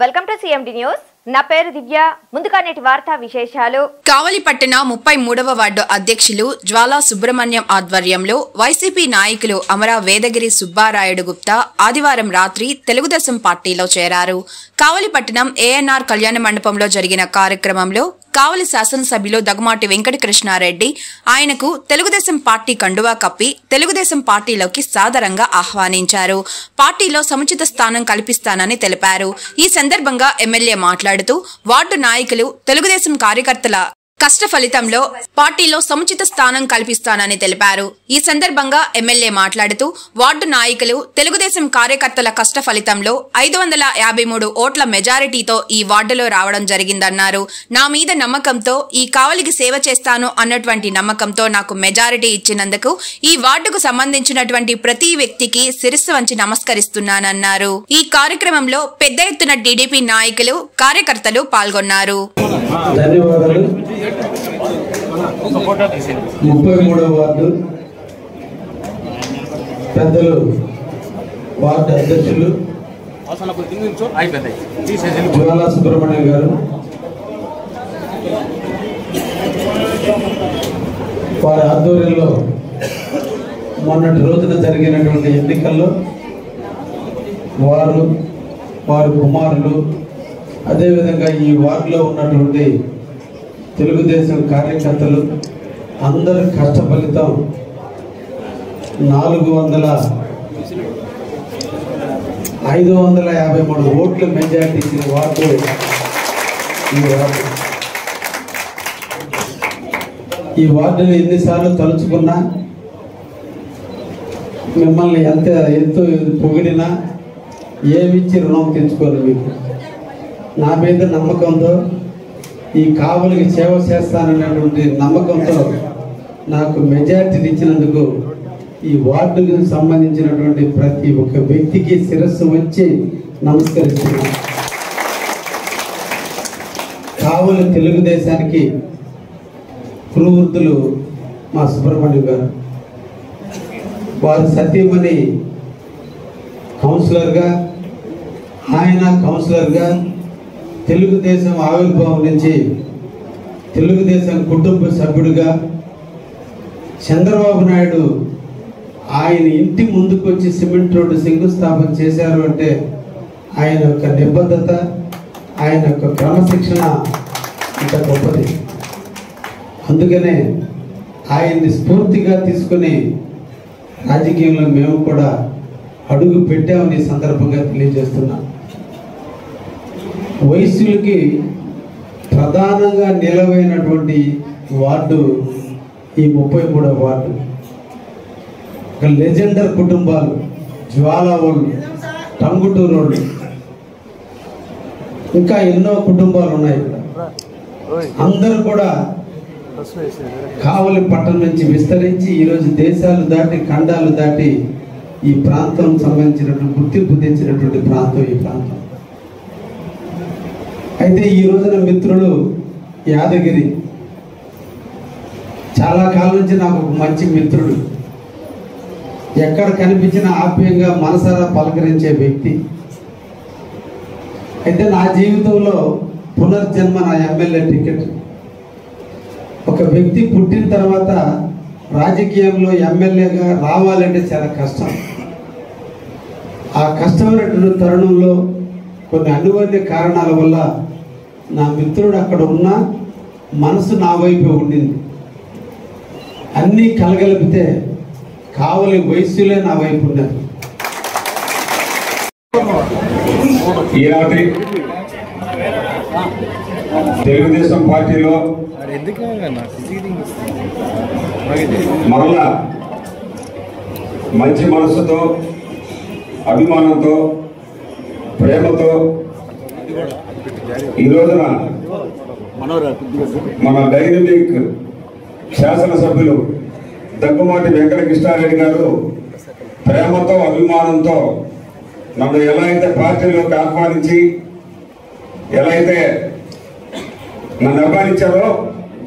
Welcome to CMD news. నా పేరు దివ్య. ముందుగా నేటి వార్తా విశేషాలు. కావలిపట్టణ 33వ వార్డు అధ్యక్షులు జ్వాలా సుబ్రహ్మణ్యం ఆధ్వర్యంలో వైసీపీ నాయకులు అమరా వేదగిరి సుబ్బారాయుడు గుప్తా ఆదివారం రాత్రి తెలుగుదేశం పార్టీలో చేరారు. కావలిపట్టణం ఏఎన్ఆర్ కళ్యాణ మండపంలో జరిగిన కార్యక్రమంలో కావలి శాసనసభ్యులు దగ్గుమాటి వెంకటకృష్ణారెడ్డి ఆయనకు తెలుగుదేశం పార్టీ కండువా కప్పి తెలుగుదేశం పార్టీలోకి సాదరంగా ఆహ్వానించారు. పార్టీలో సముచిత స్థానం కల్పిస్తానని తెలిపారు. ఈ సందర్భంగా ఎమ్మెల్యే మాట్లాడుతూ వార్డు నాయకులు తెలుగుదేశం కార్యకర్తల కష్ట ఫలితంలో పార్టీలో సముచిత స్థానం కల్పిస్తానని తెలిపారు. ఈ సందర్భంగా ఎమ్మెల్యే మాట్లాడుతూ వార్డు నాయకులు తెలుగుదేశం కార్యకర్తల కష్ట ఫలితంలో 553 ఓట్ల మెజారిటీతో ఈ వార్డులో రావడం జరిగిందన్నారు. నా మీద నమ్మకంతో ఈ కావలికి సేవ చేస్తాను అన్నటువంటి నమ్మకంతో నాకు మెజారిటీ ఇచ్చినందుకు ఈ వార్డుకు సంబంధించినటువంటి ప్రతి వ్యక్తికి శిరస్సు వంచి నమస్కరిస్తున్నానన్నారు. ఈ కార్యక్రమంలో పెద్ద ఎత్తున టీడీపీ నాయకులు కార్యకర్తలు పాల్గొన్నారు. 33వ వార్డు పెద్దలు వార్డు అధ్యక్షులు జ్వాలా సుబ్రహ్మణ్యం గారు, వారి ఆధ్వర్యంలో మొన్నటి రోజున జరిగినటువంటి ఎన్నికల్లో వారి కుమారులు అదేవిధంగా ఈ వార్డులో ఉన్నటువంటి తెలుగుదేశం కార్యకర్తలు అందరి కష్ట ఫలితం 553 ఓట్ల మెజార్టీ ఇచ్చిన వార్డు ఈ వార్డుని ఎన్నిసార్లు తలుచుకున్నా, మిమ్మల్ని ఎంతో పొగిడినా ఏమిచ్చి రుణం తెచ్చుకోరు. మీకు నా మీద నమ్మకంతో ఈ కావలికి సేవ చేస్తానన్నటువంటి నమ్మకంతో నాకు మెజార్టీని ఇచ్చినందుకు ఈ వార్డుకు సంబంధించినటువంటి ప్రతి ఒక్క వ్యక్తికి శిరస్సు వచ్చి నమస్కరిస్తున్నాను. కావలి తెలుగుదేశానికి కురువృద్ధులు మా సుబ్రహ్మణ్యం గారు, వారి సతీమణి కౌన్సిలర్గా, ఆయన కౌన్సిలర్గా తెలుగుదేశం ఆవిర్భావం నుంచి తెలుగుదేశం కుటుంబ సభ్యుడిగా చంద్రబాబు నాయుడు ఆయన ఇంటి ముందుకు వచ్చి సిమెంట్ రోడ్డు శంకుస్థాపన చేశారు అంటే ఆయన యొక్క నిబద్ధత, ఆయన యొక్క క్రమశిక్షణ ఇంత గొప్పది. అందుకనే ఆయన్ని స్ఫూర్తిగా తీసుకుని రాజకీయంలో మేము కూడా అడుగు పెట్టామని సందర్భంగా తెలియజేస్తున్నాం. వయస్సులకి ప్రధానంగా నిలవైనటువంటి వార్డు ఈ 33వ వార్డు. ఒక లెజెండర్ కుటుంబాలు, జ్వాలా వాళ్ళు, టంగుటూరు వాళ్ళు, ఇంకా ఎన్నో కుటుంబాలు ఉన్నాయి. అందరూ కూడా కావలి పట్టణం నుంచి విస్తరించి ఈరోజు దేశాలు దాటి ఖండాలు దాటి ఈ ప్రాంతం సంబంధించినటువంటి గుర్తింపు తెచ్చినటువంటి ప్రాంతం ఈ ప్రాంతం. అయితే ఈ రోజున మిత్రులు యాదగిరి చాలా కాలం నుంచి నాకు ఒక మంచి మిత్రుడు, ఎక్కడ కనిపించిన ఆప్యాయంగా మనసారా పలకరించే వ్యక్తి. అయితే నా జీవితంలో పునర్జన్మ నా ఎమ్మెల్యే టికెట్. ఒక వ్యక్తి పుట్టిన తర్వాత రాజకీయంలో ఎమ్మెల్యేగా రావాలంటే చాలా కష్టం. ఆ కష్టమైనటువంటి తరుణంలో కొన్ని అనివార్య కారణాల వల్ల నా మిత్రుడు అక్కడ ఉన్న మనసు నా వైపు ఉండింది. అన్నీ కలగలిపితే కావలి వయస్సులే నా వైపు ఉన్నది. ఈ రాత్రి తెలుగుదేశం పార్టీలో మరలా మంచి మనసుతో, అభిమానంతో, ప్రేమతో ఈ రోజున మన డైనమిక్ శాసనసభ్యులు దగ్గుమాటి వెంకటకృష్ణారెడ్డి గారు ప్రేమతో, అభిమానంతో నన్ను ఎలా అయితే పార్టీలోకి ఆహ్వానించి ఎలా అయితే నన్ను అభిమానించారో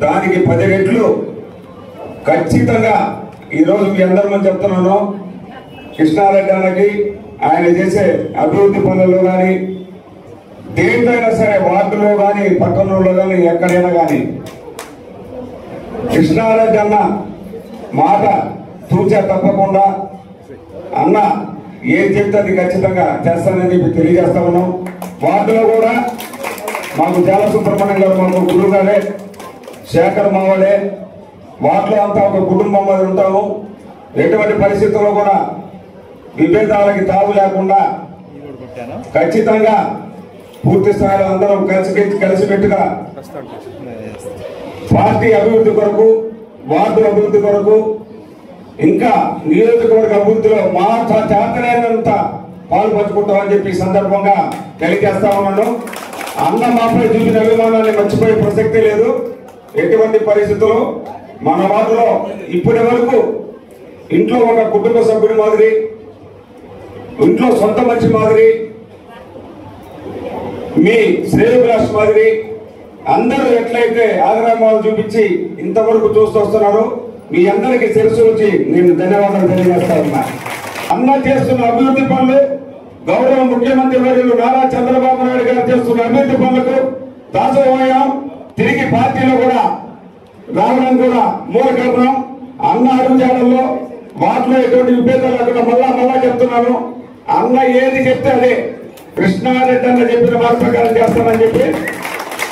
దానికి 10 రెట్లు ఖచ్చితంగా ఈరోజు మీ అందరి ముందు చెప్తున్నాను. కృష్ణారెడ్డి అన్నకి ఆయన చేసే అభివృద్ధి పనుల్లో కానీ దేంట్లైనా సరే వార్డులో కానీ పట్టణంలో కానీ ఎక్కడైనా కానీ కృష్ణారెడ్డి అన్న మాట తూచా తప్పకుండా అన్న ఏం చెప్తే అది ఖచ్చితంగా చేస్తానని చెప్పి తెలియజేస్తా ఉన్నాం. వార్డులో కూడా మాకు జాల సుబ్రహ్మణ్యం గారు మాకు గురువుగారే, శేఖర్ మావాడే, వార్డులో అంతా ఒక కుటుంబం మీద ఉంటాము. ఎటువంటి పరిస్థితుల్లో కూడా విభేదాలకి తావు లేకుండా ఖచ్చితంగా పూర్తి స్థాయిలో అందరం కలిసిపెట్టుగా పార్టీ అభివృద్ధి కొరకు, వార్డు అభివృద్ధి కొరకు, ఇంకా నియోజకవర్గ అభివృద్ధిలో మా చేతనైనంత పాలు పంచుకుంటామని చెప్పి ఈ సందర్భంగా తెలియజేస్తా ఉన్నాను. అన్న మాపై చూపిన అభిమానాన్ని మర్చిపోయే ప్రసక్తి లేదు. ఎటువంటి పరిస్థితుల్లో మన వార్డులో ఇప్పటి వరకు ఇంట్లో ఒక కుటుంబ సభ్యుడి మాదిరి, ఇంట్లో సొంత మంచి మాదిరి, మీ శ్రేయోభిలాష్ మాదిరి అందరూ ఎట్లయితే ఆగ్రహమాలు చూపించి ఇంతవరకు చూస్తూ వస్తున్నారు, మీ అందరికీ శిరస్సు నుంచి నేను ధన్యవాదాలు తెలియజేస్తా ఉన్నా. అన్న చేస్తున్న అభివృద్ధి పనులు, గౌరవ ముఖ్యమంత్రి వర్యులు నారా చంద్రబాబు నాయుడు గారు చేస్తున్న అభివృద్ధి పనులకు దాసోహం తిరిగి పార్టీలో కూడా రావడం కూడా మూల కారణం. అన్న అడుగుజాడల్లో వాటిలో ఎటువంటి విభేదాలు లేకుండా మళ్ళా చెప్తున్నాను, అన్న ఏది చెప్తే అదే కృష్ణారెడ్డి అన్న చెప్పిన మాట ప్రకారం చేస్తానని చెప్పి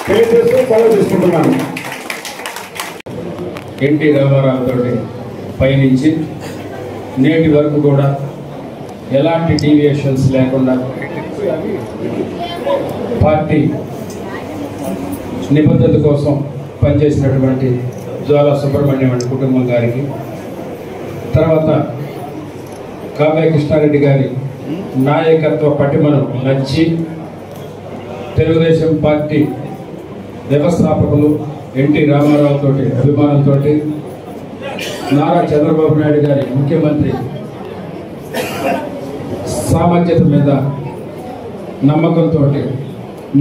తెలియజేస్తూ సెలవు తీసుకుంటున్నాను. ఎన్టీ రామారావు తోటి పయనించి నేటి వరకు కూడా ఎలాంటి డీవియేషన్స్ లేకుండా పార్టీ నిబద్ధత కోసం పనిచేసినటువంటి జ్వాలా సుబ్రహ్మణ్యం అనే కుటుంబం గారికి, తర్వాత కావ్య కృష్ణారెడ్డి గారి నాయకత్వ పటిమను నచ్చి తెలుగుదేశం పార్టీ వ్యవస్థాపకులు ఎన్టీ రామారావు తోటి అభిమానంతో నారా చంద్రబాబు నాయుడు గారి ముఖ్యమంత్రి సామర్థ్యత మీద నమ్మకంతో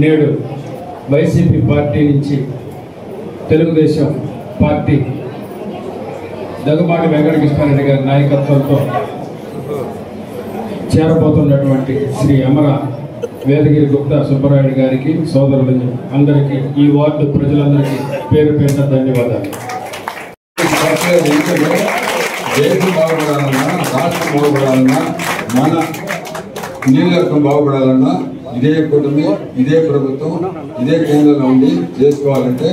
నేడు వైసీపీ పార్టీ నుంచి తెలుగుదేశం పార్టీ దగ్గుమాటి వెంకటకృష్ణారెడ్డి గారి నాయకత్వంతో చేరబోతున్నటువంటి శ్రీ అమర వేదగిరి గుప్తా సుబ్బరాయుడు గారికి, సోదరులు అందరికీ, ఈ వార్డు ప్రజలందరికీ పేరు పేరున ధన్యవాదాలు. దేశం బాగుపడాలన్నా, రాష్ట్రం బాగుపడాలన్నా, మన నియోజకవర్గం బాగుపడాలన్నా ఇదే కుటుంబం, ఇదే ప్రభుత్వం, ఇదే కేంద్రంలో ఉండి చేసుకోవాలంటే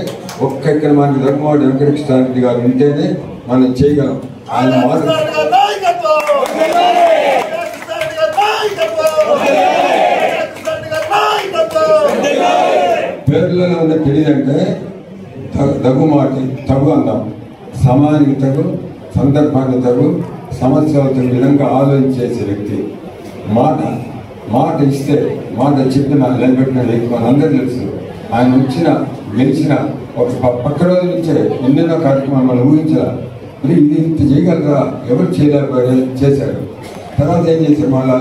ఇక్కడ మనకి దగ్గుమాటి వెంకటకృష్ణారెడ్డి గారు ఉంటేనే మనం చేయగలం. ఆయన మాట పేర్లలో ఉన్న తెలియదంటే దగ్గుమాటి తగు అందాం. సమయానికి తగు, సందర్భానికి తగు, సమస్యలతో విధంగా ఆలోచించేసే వ్యక్తి. మాట ఇస్తే మాట చెప్పిన నిలబెట్టిన వ్యక్తి మనందరూ తెలుసు. ఆయన గెలిచిన ఒక పక్క రోజు నుంచే ఎన్నెన్నో కార్యక్రమాలు మనం ఊహించాల. మరి ఇది ఇంత చేయగలరా, ఎవరు చేయలేకపోయారు, చేశారు. తర్వాత ఏం చేశారు, మళ్ళా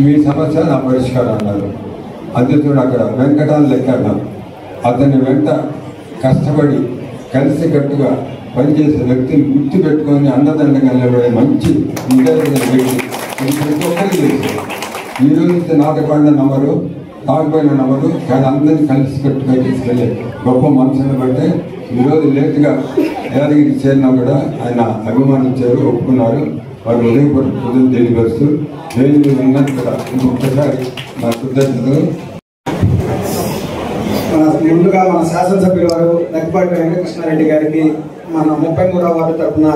మీ సమస్య నా పరిష్కారం అన్నారు. అందుతో అక్కడ వెంకటాన్ని లెక్క అన్నారు. అతని వెంట కష్టపడి కలిసికట్టుగా పనిచేసే వ్యక్తిని గుర్తు పెట్టుకొని అన్నదండగా నిలబడే మంచి నిజమైన వ్యక్తి ప్రతి ఒక్కరికి తెలుసు. ఈరోజు నాటకాడిన నమ్మరు, తాగిపోయిన నమ్మరు, కానీ అందరినీ కలిసికట్టుగా తీసుకెళ్ళే గొప్ప మనసుని బట్టే ఈరోజు లేటుగా యాదగిరి చేరినా కూడా ఆయన అభిమానించారు, ఒప్పుకున్నారు. వారు ఉదయపూర్వక పూజలు తెలియపరుస్తూ నేను విన్నట్టు కూడా ఇంకొకసారి నా కృతజ్ఞతలు. ముందుగా మన శాసనసభ్యుల వారు దగ్గుబాటి వెంకటకృష్ణారెడ్డి గారికి మన 33వ వార్డు తరఫున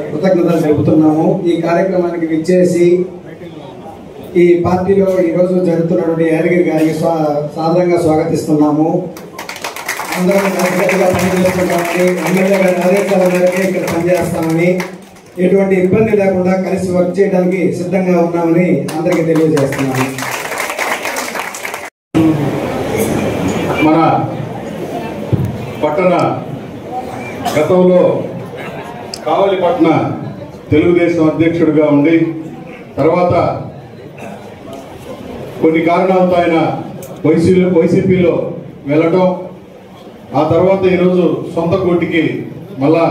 కృతజ్ఞతలు తెలుపుతున్నాము. ఈ కార్యక్రమానికి విచ్చేసి ఈ పార్టీలో ఈరోజు జరుగుతున్నటువంటి యాదగిరి గారికి సాదరంగా స్వాగతిస్తున్నాము. అందరం గట్టిగా పనిచేస్తున్నామని, ఎమ్మెల్యే గారి ఆదేశాల మేరకే ఇక్కడ పనిచేస్తామని, ఎటువంటి ఇబ్బంది లేకుండా కలిసి వర్క్ చేయడానికి సిద్ధంగా ఉన్నామని అందరికీ తెలియజేస్తున్నాము. మన పట్టణ గతంలో కావలిపట్న తెలుగుదేశం అధ్యక్షుడిగా ఉండి తర్వాత కొన్ని కారణాలతో ఆయన వైసీపీలో వెళ్ళటం, ఆ తర్వాత ఈరోజు సొంత కోటికి మళ్ళా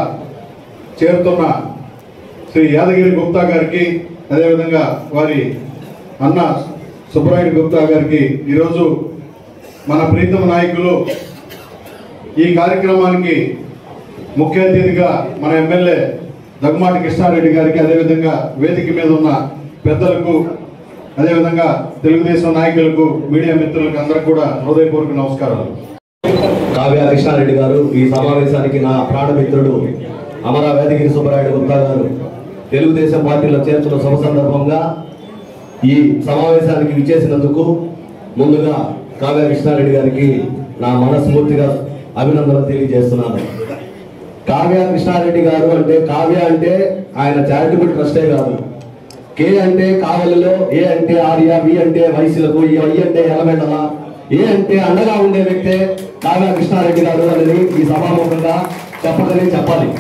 చేరుతున్న శ్రీ యాదగిరి గుప్తా గారికి, అదేవిధంగా వారి అన్న సుబ్బరాయుడు గుప్తా గారికి ఈరోజు మన ప్రీతమ నాయకులు ఈ కార్యక్రమానికి ముఖ్య అతిథిగా మన ఎమ్మెల్యే దగ్గుమాటి కృష్ణారెడ్డి గారికి, అదేవిధంగా వేదిక మీద ఉన్న పెద్దలకు, అదేవిధంగా తెలుగుదేశం నాయకులకు, మీడియా మిత్రులకు అందరికీ కూడా హృదయపూర్వక నమస్కారాలు. కావ్య కృష్ణారెడ్డి గారు, ఈ సమావేశానికి నా ప్రాణమిత్రుడు అమరా వేదగిరి సుబ్బరాయుడు గుప్తా గారు తెలుగుదేశం పార్టీలో చేర్చిన శుభ సందర్భంగా ఈ సమావేశానికి విచ్చేసినందుకు ముందుగా కావ్య కృష్ణారెడ్డి గారికి నా మనస్ఫూర్తిగా అభినందనలు తెలియజేస్తున్నాను. కావ్య కృష్ణారెడ్డి గారు అంటే, కావ్య అంటే ఆయన చారిటబుల్ ట్రస్టే కాదు, కే అంటే కావలిలో, ఏ అంటే ఆర్య, వి అంటే వయసులకు, ఐ అంటే ఎలమెంటల, ఏ అంటే అండగా ఉండే వ్యక్తే కావ్య కృష్ణారెడ్డి గారు అనేది ఈ సభాముఖంగా చెప్పాలి.